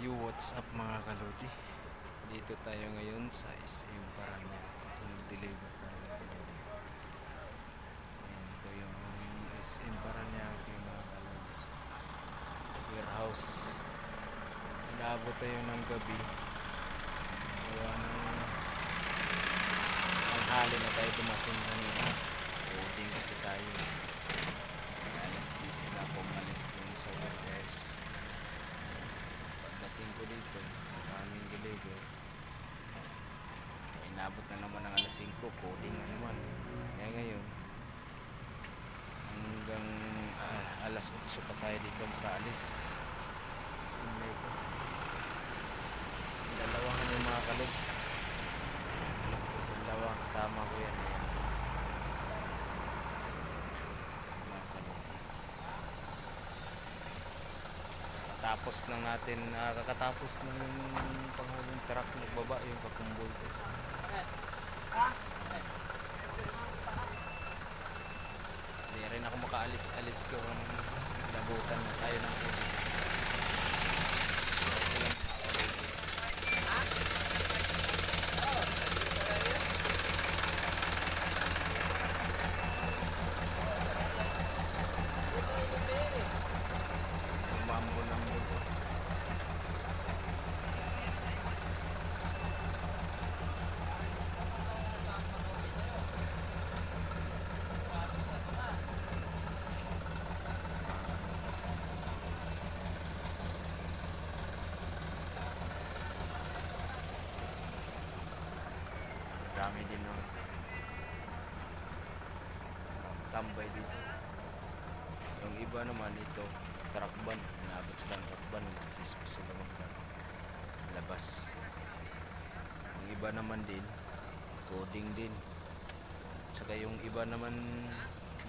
Yo, what's up mga kalodi? Dito tayo ngayon sa SM Parañaque kung nag-deliver tayo ng kalodi. Ayan po yung SM Parañaque mga kalodi. Warehouse. Inaabot tayo ng gabi. Gawa ng tanghali na tayo dumating kanina. Loading kasi tayo. Alas 10 na po umalis dun sa warehouse. Pagdating ko dito, maraming deliver. Inabot na naman ng alas 5, coding na naman. Kaya ngayon, hanggang alas 8 pa tayo dito makaalis. Simple ito. Dalawahan yung mga kalods. Dalawa kasama ko yan. Ayan. Mga kalods. Tapos lang natin, kakatapos ng panghuling truck nagbaba yung kakumbol ko. Hindi rin ako makaalis-alis ko. Labutan na tayo ng tubig. Mambo-nambo ko. Dami din nun. Tambay dito. Yung iba naman ito, truck van. Inaabot sila ng truck van. Nagsispa sila labas. Yung iba naman din, coding din. Saka yung iba naman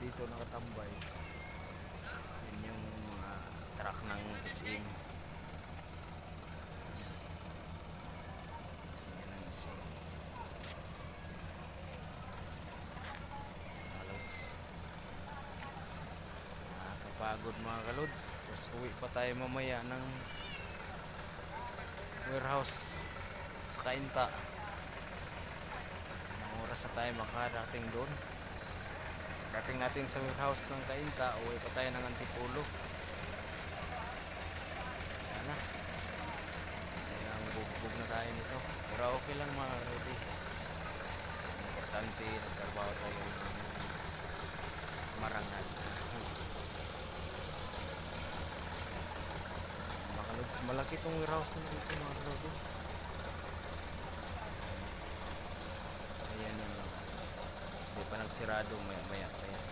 dito nakatambay. Yun yung truck ng SM. Yan ang SM. Nakakapagod mga kalods. Tapos uwi pa tayo mamaya ng warehouse sa Cainta. Ang oras na tayo makarating doon. Dating natin sa warehouse ng Cainta, uwi pa tayo ng Antipolo. Yan na. Kaya bugbog na tayo nito. Pero okay lang mga kalodi. Importante, nagtrabaho tayo marangal. Malaki tong warehouse na dito mga kalodi. Ayan yun. Hindi pa nagsirado, maya pa yan.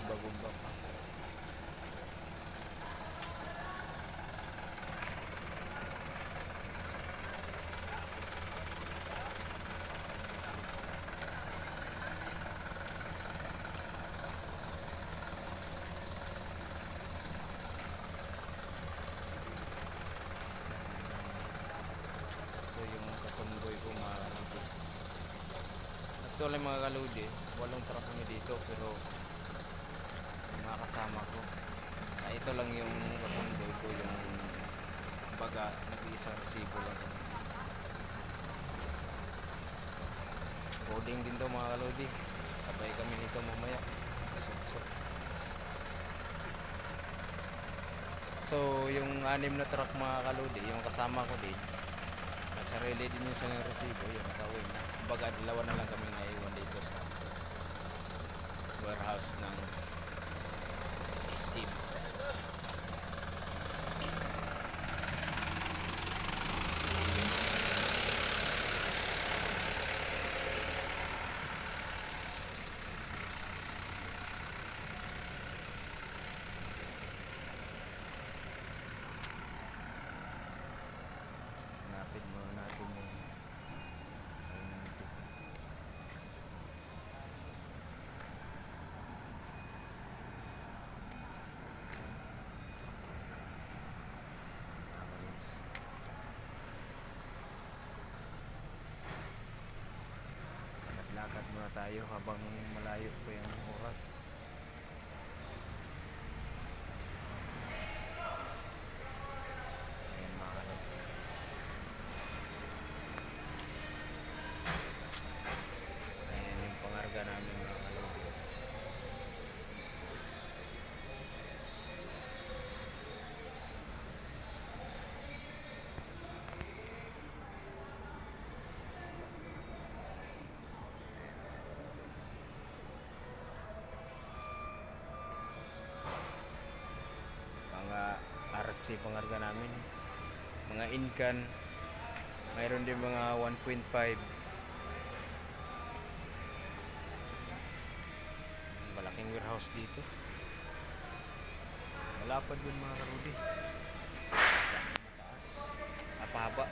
Bagumba pa. Yung kakonvoy ko mga kaludi. Actually mga kaludi, walong truck kami dito pero mga kasama ko. Ito lang yung kakonvoy ko, yung baga nag-iisang resibo lang kami. Coding din to mga kaludi. Sabay kami nito mamaya. Kasok-sok. So yung 6 na truck mga kaludi, yung kasama ko din, sarili din yung sa resibo, yun, nakauwi na. Kumbaga, dalawa na lang kami naiwan dito sa warehouse ng SM. Hanapin muna natin yung lakad muna tayo habang malayo pa yung oras. RC pangarga namin. Mga Incan, mayroon din mga 1.5. Malaking warehouse dito. Malapad yun mga karudi. Mataas. Napahaba.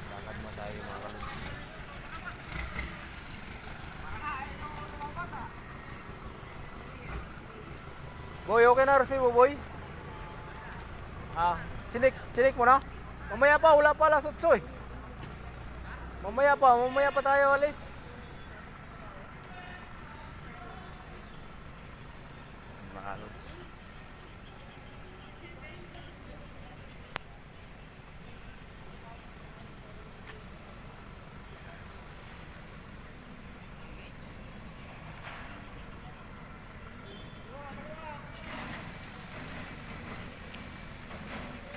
Lakad mo tayo mga kaluds. Boy, okay na resibo, boy? Chinik mo na? Mamaya pa, wala pa alas 8 eh. Mamaya pa tayo alis. Mga kaluds.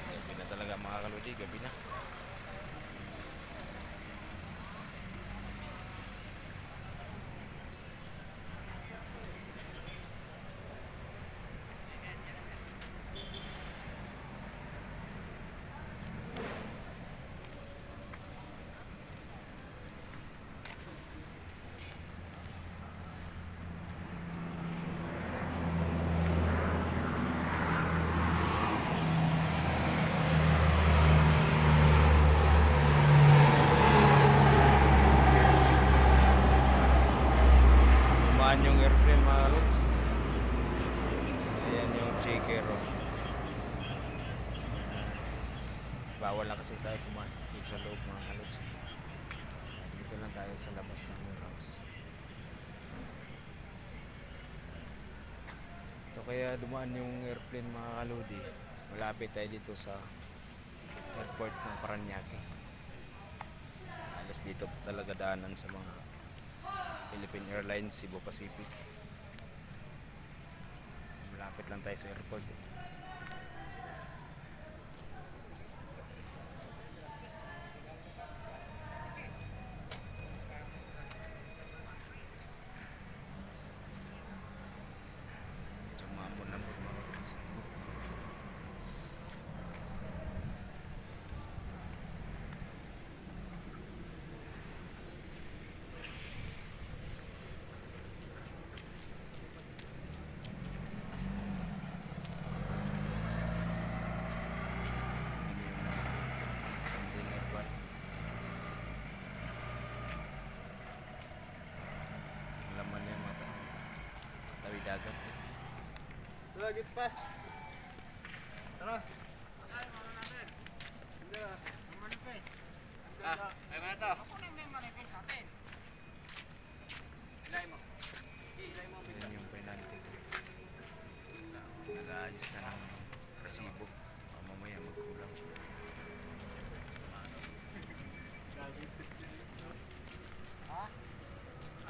Gabi na talaga mga kaludi, gabi na. Dumaan yung airplane mga kaluds. Ayan yung checker. Bawal na kasi tayo pumasok dito sa loob mga kaluds. Dito lang tayo sa labas ng warehouse. Ito kaya dumaan yung airplane mga kaludi. Malapit tayo dito sa airport ng Parañaque. Alas dito talaga daanan sa mga Philippine Airlines, Cebu Pacific. So, malapit lang tayo sa airport eh. Medyo mamon-namon mga kaluds. Container van. Ang laman niya tawid dagat. Lagi pas. Tara. Hindi na. Manipis. Ay mana to? Ako na may manipis natin. Ilay mo. Ilay mo. Yan yung penalty ko. Nag-aayos na ng resibo. Mamaya magkulang.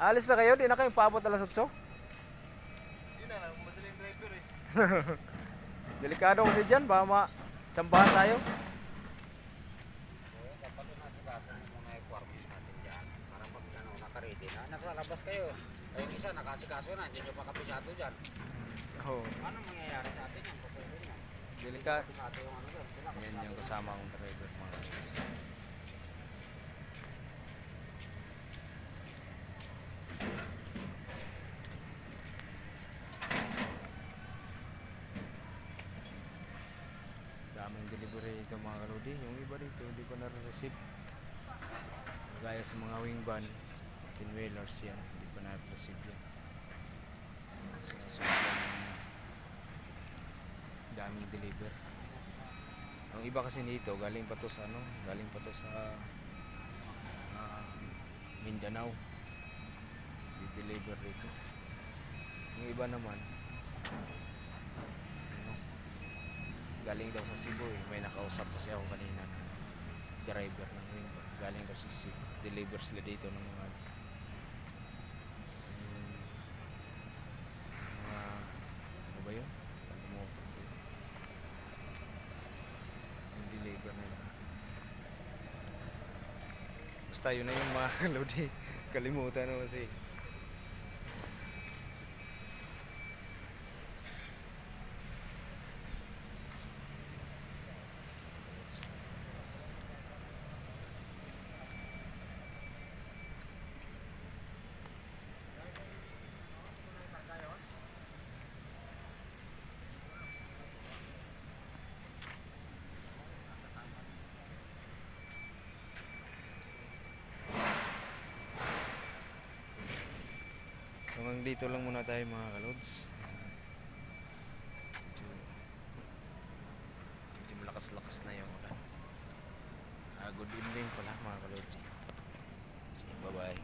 Alis na kayo? Di na kayo paabot alas 8? Hindi na lang. Madaling driver eh. Delikado kasi dyan. Baka matsambahan tayo. Dapat nasa mo muna yung requirements natin dyan. Para pag naka-ready na, nakalabas kayo. Yung isa nakasikaso na, hindi nyo pa kapisado dyan. Oh, Ano mangyayari sa atin yan? Patuloy yan. delikado. Kapisado yung ano doon. Sila Yan yung kasama kong driver mga guys. Daming delivery ito mga kaludi. Yung iba rito hindi pa na-receive. Gaya sa mga wing van, 10-wheelers yan, hindi pa na-receive yan. Sobrang daming deliver. Ang iba kasi nito galing pa to sa Mindanao. Di-deliver dito. Yung iba naman ano, galing daw sa Cebu eh. May nakausap kasi ako kanina na driver ng wing van. Galing daw sa Cebu. Deliver sila dito ng mga ano ba yun? Automotive. Basta yun na yung mga lodi. Kalimutan na kasi. So hanggang dito lang muna tayo mga kalods. Medyo malakas-lakas na yung ulan. Good evening pala mga kalods. Sige, bye bye.